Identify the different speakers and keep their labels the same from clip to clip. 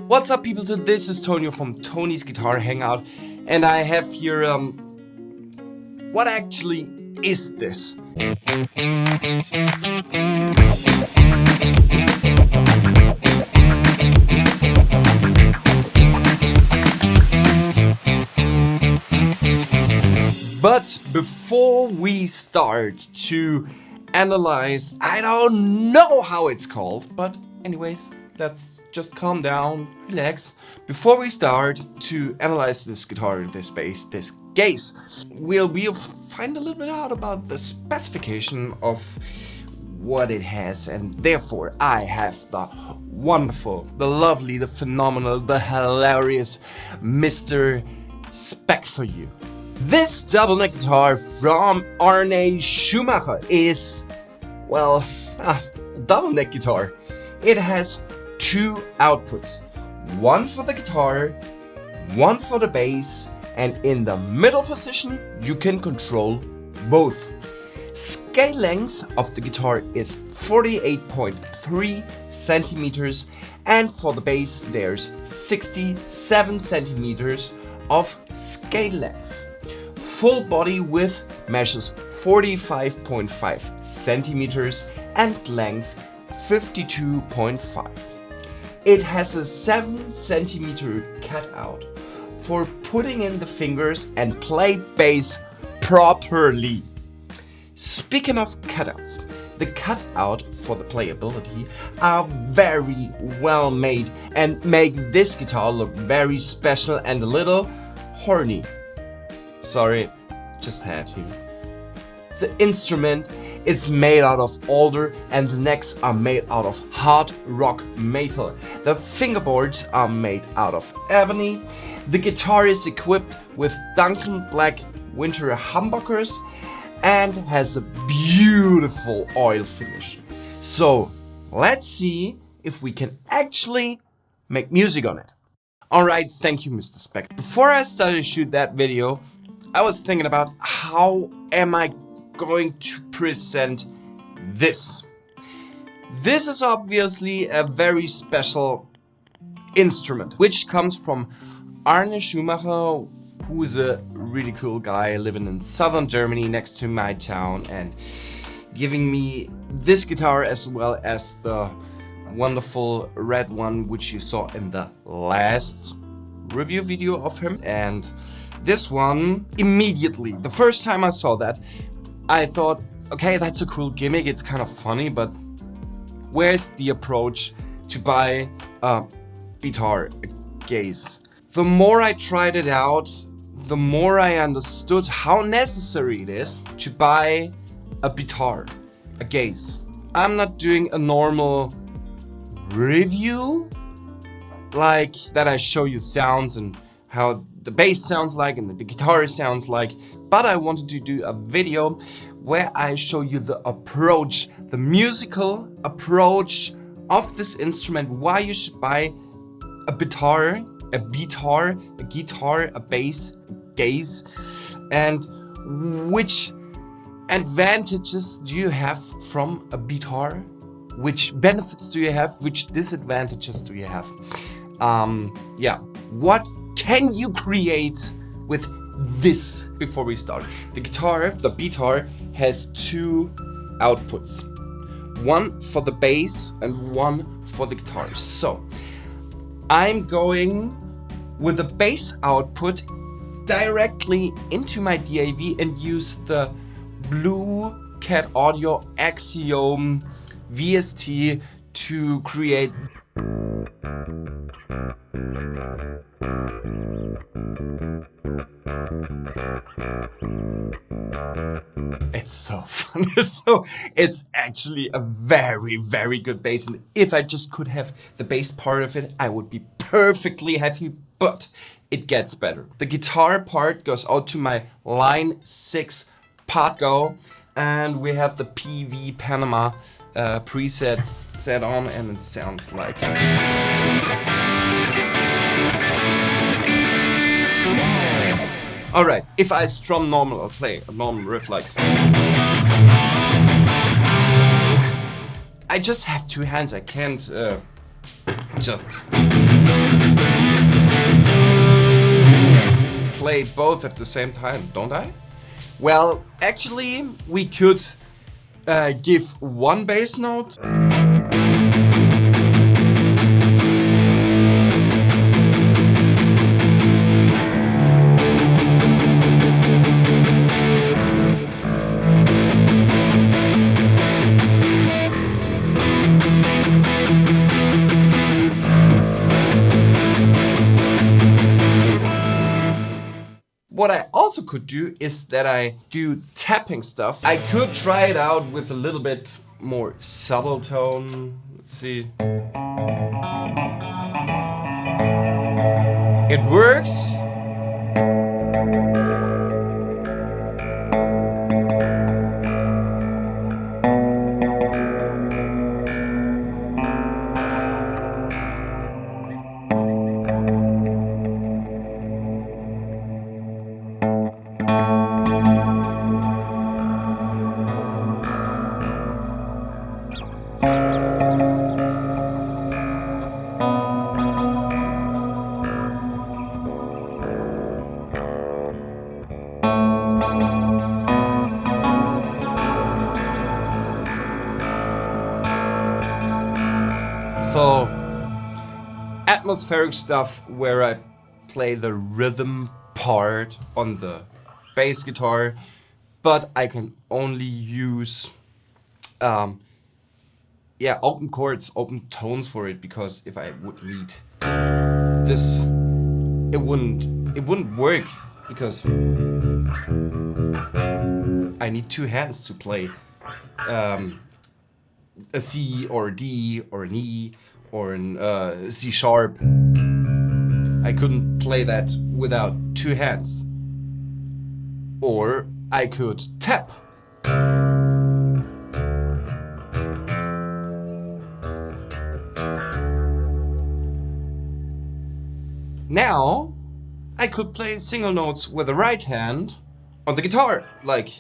Speaker 1: What's up, people? This is Tonio from Tony's Guitar Hangout, and I have here what actually is this? But before we start to analyze, I don't know how it's called, but anyways, let's just calm down, relax. Before we start to analyze this guitar, this bass, this gaze, we'll find a little bit out about the specification of what it has, and therefore I have the wonderful, the lovely, the phenomenal, the hilarious Mr. Spec for you. This double neck guitar from Arne Schuhmacher is, well, a double neck guitar. It has two outputs, one for the guitar, one for the bass, and in the middle position you can control both. Scale length of the guitar is 48.3 centimeters, and for the bass there's 67 centimeters of scale length. Full body width measures 45.5 centimeters and length 52.5. It has a 7 centimeter cutout for putting in the fingers and play bass properly. Speaking of cutouts, the cutout for the playability are very well made and make this guitar look very special and a little horny. Sorry, just had to. The instrument is made out of alder and the necks are made out of hard rock maple. The fingerboards are made out of ebony. The guitar is equipped with Duncan black winter humbuckers and has a beautiful oil finish. So let's see if we can actually make music on it. Alright, thank you, Mr. Spec. Before I started to shoot that video, I was thinking about how am I going to present this. This is obviously a very special instrument, which comes from Arne Schuhmacher, who's a really cool guy living in southern Germany next to my town, and giving me this guitar as well as the wonderful red one which you saw in the last review video of him. And this one, immediately, the first time I saw that, I thought, okay, that's a cool gimmick, it's kind of funny, but where's the approach to buy a BRANDNEW, a gaze? The more I tried it out, the more I understood how necessary it is to buy a BRANDNEW, a gaze. I'm not doing a normal review, like that I show you sounds and how the bass sounds like and the guitar sounds like, but I wanted to do a video where I show you the approach, the musical approach of this instrument, why you should buy a BRANDNEW, a guitar, a bass, a gaze, and which advantages do you have from a BRANDNEW, which benefits do you have, which disadvantages do you have. What can you create with this? Before we start, the guitar, the BRANDNEW, has two outputs, one for the bass and one for the guitar. So I'm going with the bass output directly into my DAV and use the Blue Cat Audio Axiom VST to create It's so fun. It's actually a very, very good bass, and if I just could have the bass part of it, I would be perfectly happy, but it gets better. The guitar part goes out to my line 6 part go, and we have the PV Panama presets set on, and it sounds like alright, if I strum normal or play a normal riff like I just have two hands, I can't just play both at the same time, don't I? Well, actually, we could give one bass note. What I also could do is that I do tapping stuff. I could try it out with a little bit more subtle tone. Let's see. It works. So, atmospheric stuff where I play the rhythm part on the bass guitar, but I can only use open chords, open tones for it, because if I would read this, it wouldn't work, because I need two hands to play a C or a D or an E or an C sharp. I couldn't play that without two hands. Or I could tap. Now I could play single notes with the right hand on the guitar, like.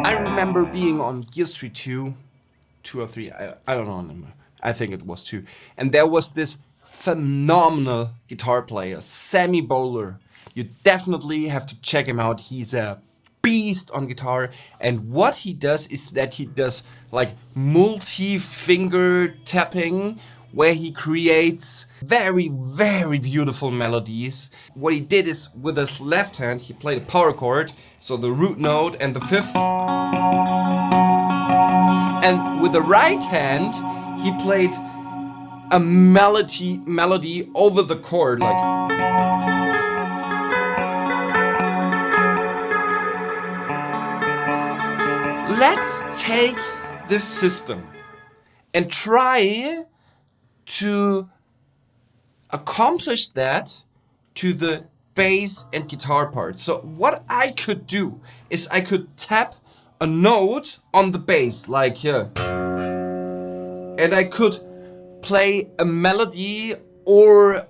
Speaker 1: I remember being on Gear Street 2 or 3, I don't know, I think it was 2. And there was this phenomenal guitar player, Sammy Bowler. You definitely have to check him out. He's a beast on guitar. And what he does is that he does like multi-finger tapping, where he creates very, very beautiful melodies. What he did is, with his left hand, he played a power chord, so the root note and the fifth. And with the right hand, he played a melody over the chord, like. Let's take this system and try to accomplish that to the bass and guitar part. So what I could do is I could tap a note on the bass, like here. And I could play a melody or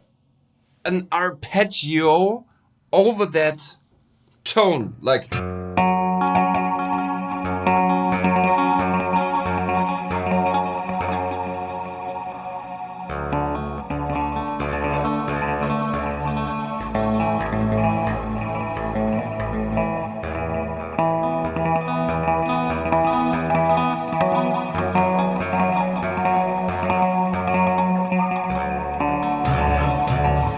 Speaker 1: an arpeggio over that tone, like.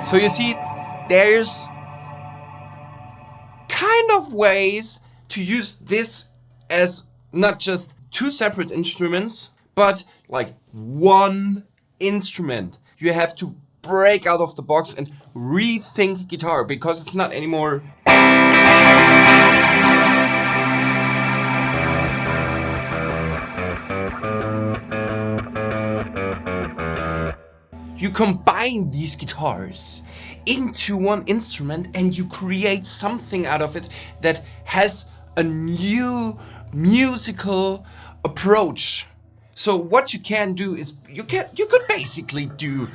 Speaker 1: So you see, there's kind of ways to use this as not just two separate instruments, but like one instrument. You have to break out of the box and rethink guitar, because it's not anymore. You combine these guitars into one instrument and you create something out of it that has a new, musical approach. So what you can do is you could basically do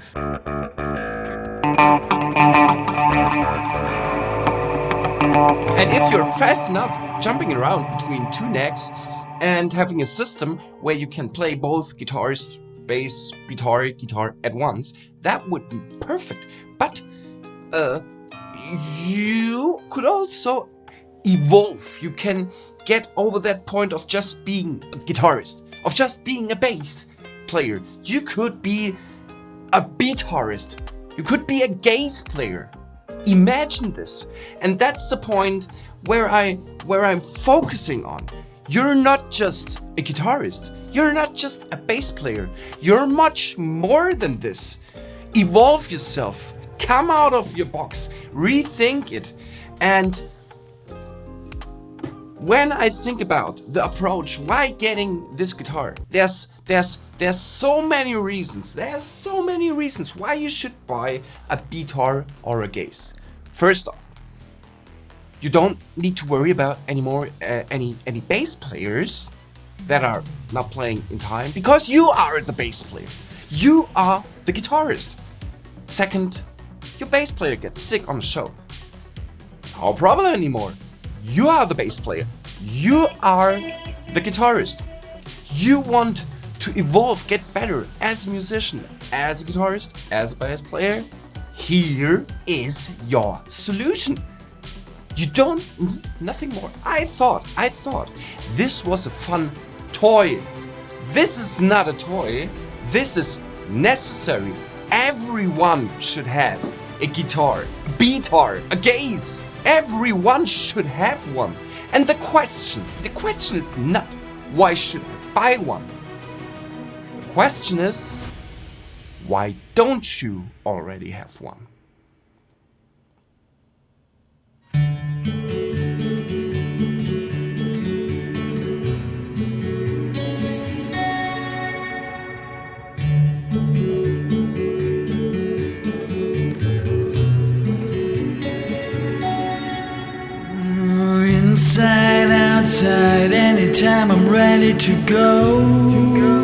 Speaker 1: and if you're fast enough jumping around between two necks and having a system where you can play both guitars, bass, guitar at once, that would be perfect. But you could also evolve. You can get over that point of just being a guitarist, of just being a bass player. You could be a guitarist. You could be a bass player. Imagine this. And that's the point where I'm focusing on. You're not just a guitarist. You're not just a bass player. You're much more than this. Evolve yourself. Come out of your box. Rethink it. And when I think about the approach, why getting this guitar, there's so many reasons. There's so many reasons why you should buy a BRANDNEW or a bass. First off, you don't need to worry about any bass players that are not playing in time, because you are the bass player. You are the guitarist. Second, your bass player gets sick on the show. No problem anymore. You are the bass player. You are the guitarist. You want to evolve, get better as a musician, as a guitarist, as a bass player. Here is your solution. You don't need nothing more. I thought this was a fun toy. This is not a toy. This is necessary. Everyone should have a guitar, a BRANDNEW, a bass. Everyone should have one. And the question is not, why should I buy one? The question is, why don't you already have one?
Speaker 2: Inside, outside, anytime I'm ready to go.